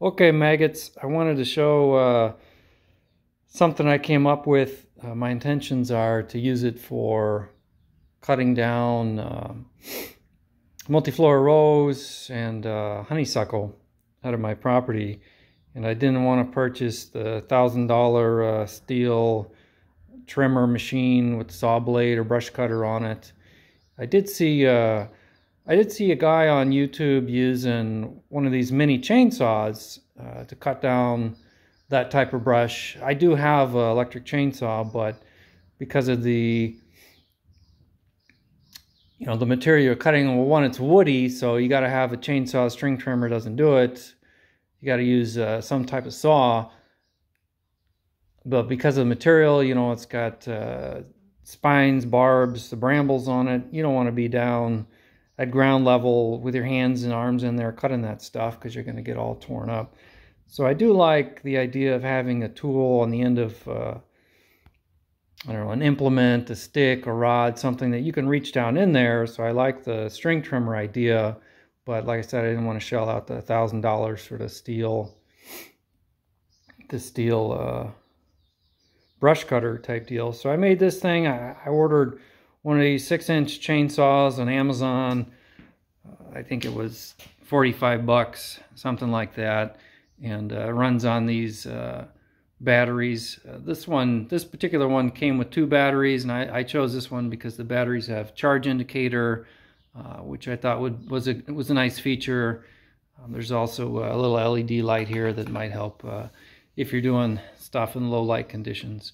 Okay, maggots, I wanted to show something I came up with. My intentions are to use it for cutting down multi-flora rose and honeysuckle out of my property. And I didn't want to purchase the $1,000 steel trimmer machine with saw blade or brush cutter on it. I did see a guy on YouTube using one of these mini chainsaws to cut down that type of brush. I do have an electric chainsaw, but because of the material you're cutting, well, one, it's woody, so you got to have a chainsaw. String trimmer doesn't do it. You got to use some type of saw. But because of the material, it's got spines, barbs, the brambles on it. You don't want to be down at ground level with your hands and arms in there cutting that stuff, because you're going to get all torn up. So I do like the idea of having a tool on the end of, I don't know, an implement, a stick, a rod, something that you can reach down in there. So I like the string trimmer idea, but like I said, I didn't want to shell out the $1,000 for the steel brush cutter type deal. So I made this thing. I ordered one of these 6-inch chainsaws on Amazon. I think it was 45 bucks, something like that, and runs on these batteries. This particular one came with 2 batteries, and I chose this one because the batteries have charge indicator, which I thought was a nice feature. There's also a little LED light here that might help if you're doing stuff in low light conditions.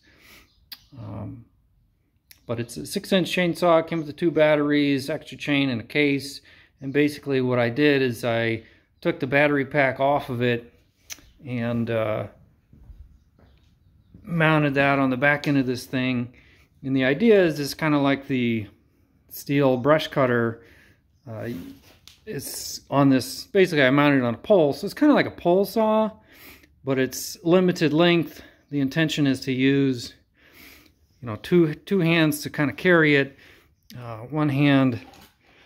But it's a 6-inch chainsaw. Came with the 2 batteries, extra chain, and a case. And basically what I did is I took the battery pack off of it and mounted that on the back end of this thing. And the idea is just kind of like the steel brush cutter. It's on this, basically I mounted it on a pole, so it's kind of like a pole saw, but it's limited length. The intention is to use, two hands to kind of carry it. One hand,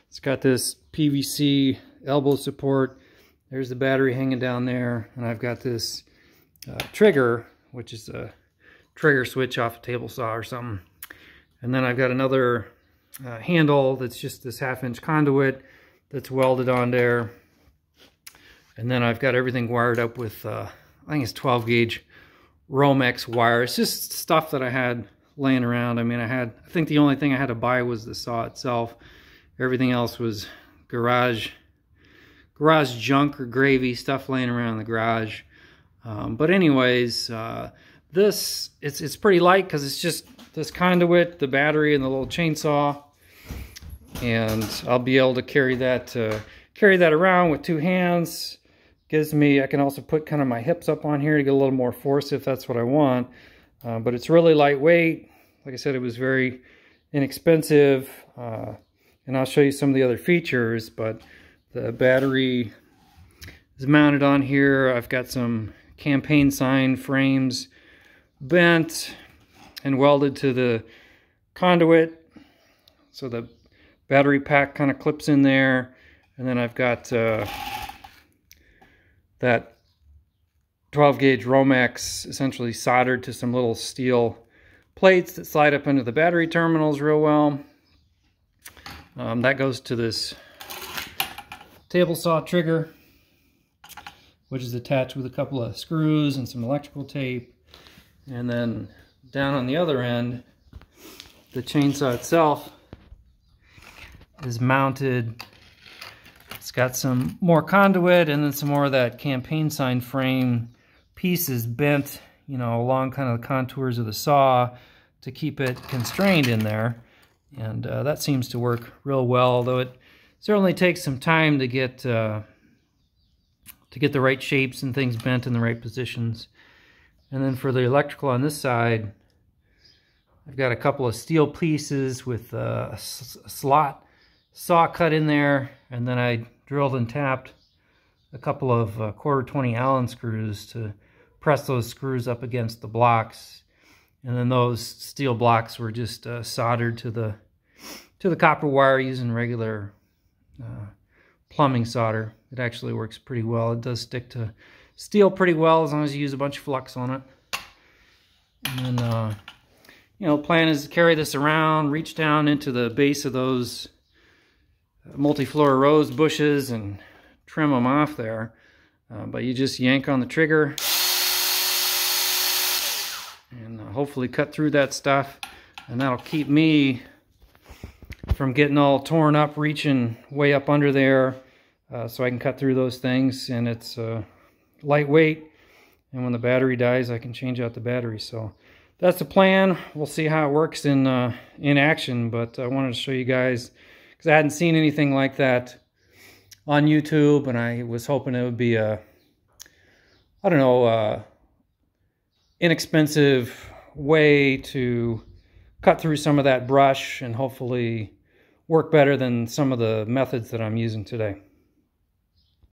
it's got this PVC elbow support. There's the battery hanging down there, and I've got this trigger, which is a trigger switch off a table saw or something. And then I've got another handle that's just this 1/2-inch conduit that's welded on there. And then I've got everything wired up with, I think it's 12 gauge Romex wire. It's just stuff that I had laying around. I mean, I think the only thing I had to buy was the saw itself. Everything else was garage junk or gravy, stuff laying around in the garage. But anyways, it's pretty light because it's just this conduit, the battery, and the little chainsaw. And I'll be able to carry that around with 2 hands. I can also put kind of my hips up on here to get a little more force if that's what I want. But it's really lightweight. Like I said, it was very inexpensive. And I'll show you some of the other features, but the battery is mounted on here. I've got some campaign sign frames bent and welded to the conduit. So the battery pack kind of clips in there. And then I've got that 12 gauge Romex essentially soldered to some little steel plates that slide up into the battery terminals real well. That goes to this table saw trigger, which is attached with a couple of screws and some electrical tape. And then down on the other end, the chainsaw itself is mounted. It's got some more conduit and then some more of that campaign sign frame pieces bent, along kind of the contours of the saw to keep it constrained in there. And that seems to work real well, although it certainly takes some time to get the right shapes and things bent in the right positions. And then for the electrical on this side, I've got a couple of steel pieces with a slot saw cut in there, and then I drilled and tapped a couple of 1/4-20 Allen screws to press those screws up against the blocks. And then those steel blocks were just soldered to the copper wire using regular plumbing solder. It actually works pretty well. It does stick steel pretty well as long as you use a bunch of flux on it. And then, you know, the plan is to carry this around, reach down into the base of those multi-flora rose bushes and trim them off there. But you just yank on the trigger and hopefully cut through that stuff, and that'll keep me from getting all torn up reaching way up under there, so I can cut through those things. And it's lightweight, and when the battery dies I can change out the battery. So that's the plan. We'll see how it works in action, but I wanted to show you guys because I hadn't seen anything like that on YouTube, and I was hoping it would be a, I don't know, inexpensive way to cut through some of that brush and hopefully work better than some of the methods that I'm using today.